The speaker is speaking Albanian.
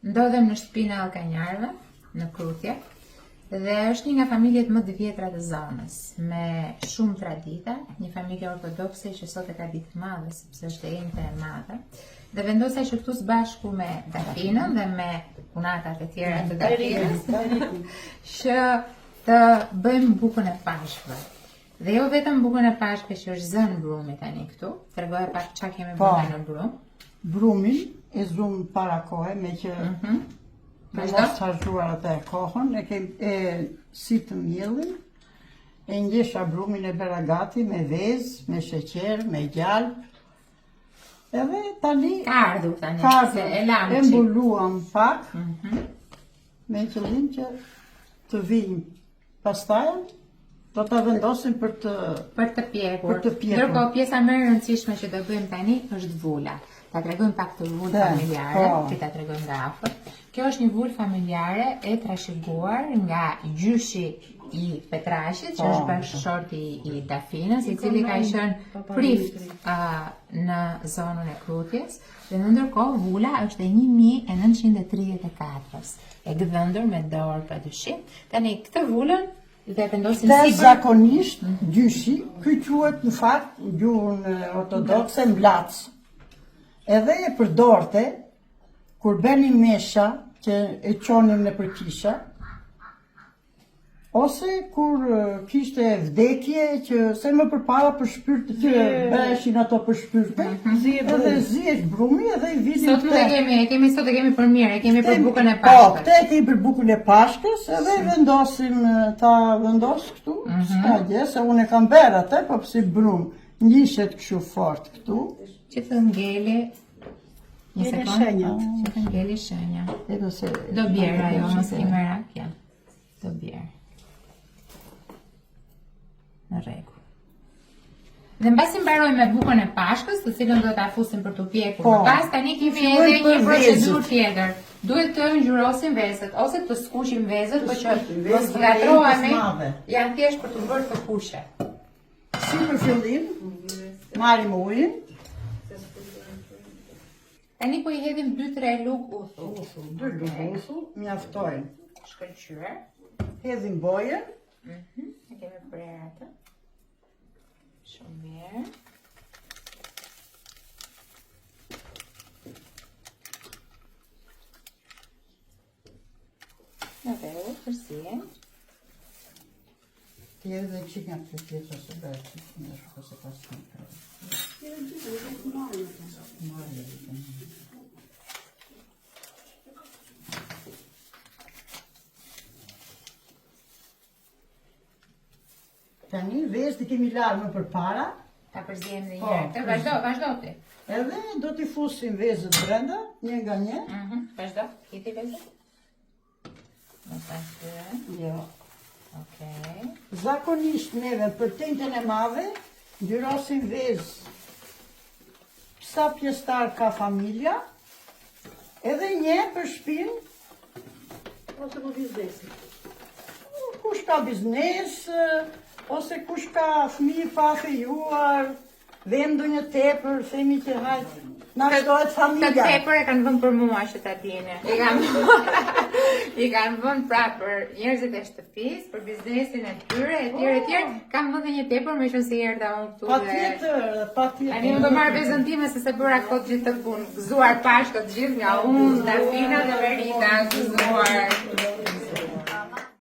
Ndodhem në shtëpinë e Allkanjarëve, në Krutje, dhe është një nga familjet më të vjetra të zonës, me shumë tradita, një familje ortodokse që sot e ka ditë madhe, sepse është e njëjta e madhe, dhe vendosa që këtu së bashku me Dafinën dhe me punatat e tjera të Dafinës, që të bëjmë bukën e pashkve. Dhe jo vetëm bukën e pashkve që është zënë brumi tani këtu, tregoja pak çka kemi bërë në brum. Brumin e zum para kohë me që me mos harxuar atë kohën, si të mjellin, e ngjesha brumin e bëra gati me vezë, me sheqer, me gjalp. Edhe tani Ka ardhur tani, se e lamë e mbuluam pak me qëllim që të vijmë. Pastaj do ta vendosim për të pjekur. Për të pjekur. Ndërkohë pjesa më e rëndësishme që do bëjmë tani është vula. Ta tregojmë pak të vulë familjare, që ta tregojmë nga afër. Kjo është një vulë familjare e trashëguar nga gjyshi i Petrashit, që është bashkëshorti i Dafinës, i cili ka qenë prift në zonën e Krutjes, dhe në ndërkohë vula është e 1934, e gdhëndur me dorë pa dyshim. Tani këtë vulën dhe vendosim sipër. Zakonisht gjyshi, ky quhet në fakt në gjuhën ortodokse mblac. Edhe e përdorte kur bënim mesha që e çonim në përkisha, ose kur kishte vdekje që se më përpara për shpyrtë që bëheshin ato për shpyrtë, edhe zihesh brumi edhe i vidin sot e kemi për mirë, e kemi për bukën e pashkës. Po, këtë e kemi për bukën e pashkës, edhe vendosim ta vendos këtu, s'ka gjë, se unë e kam bërë atë, po si brum, ngjishet kështu fort këtu. Që të ngeli një sekundë, që të ngeli shenja. Do bjerë ajo, mos i merak, ja. Do bjerë. Në rregull. Dhe mbasi mbarojmë me bukën e pashkës, të cilën do ta fusim për të pjekur. Pas tani kemi edhe një procedurë tjetër. Duhet të ngjyrosim vezët ose të skuqim vezët, por që mos ngatrohemi, janë thjesht për të bërë të kuqe. Si për fillim, marrim ujin. Tani po i hedhim 2-3 lugë uthull. 2 lugë uthull, mjaftojnë. Shkëlqyer. Hedhim bojën. E kemi prerë atë. Shumë mirë. Në vërë, përsien. Ti edhe dhe qik nga këtë pjesë ose bërë që në shko se pas të në kërë. Tani vezë të kemi larë më për para. Ta përzijem dhe njërë. Vazhdo ti. Edhe do t'i fusim vezët brenda, një nga një. Vazhdo, hiti vezët. Mos ta shtyre. Jo. Okej. Zakonisht neve për tentën e madhe, ngjyrosim vezë sa pjesëtar ka familja, edhe një për shtëpinë, ose për biznesin. Kush ka biznes, ose kush ka fëmijë pa fejuar, vem ndonjë tepër, themi që hajt na shtohet familja. Të tepër e kanë vënë për mua që ta dini. I kanë vënë pra për njerëzit e shtëpisë, për biznesin e tyre, etj. Kam vënë një tepër me qenë se erdha unë këtu. Patjetër. Tani unë do marr vezën time se se bëra kot gjithë të punë. Gëzuar pashkët gjithë nga unë, Dafina dhe Verita, gëzuar.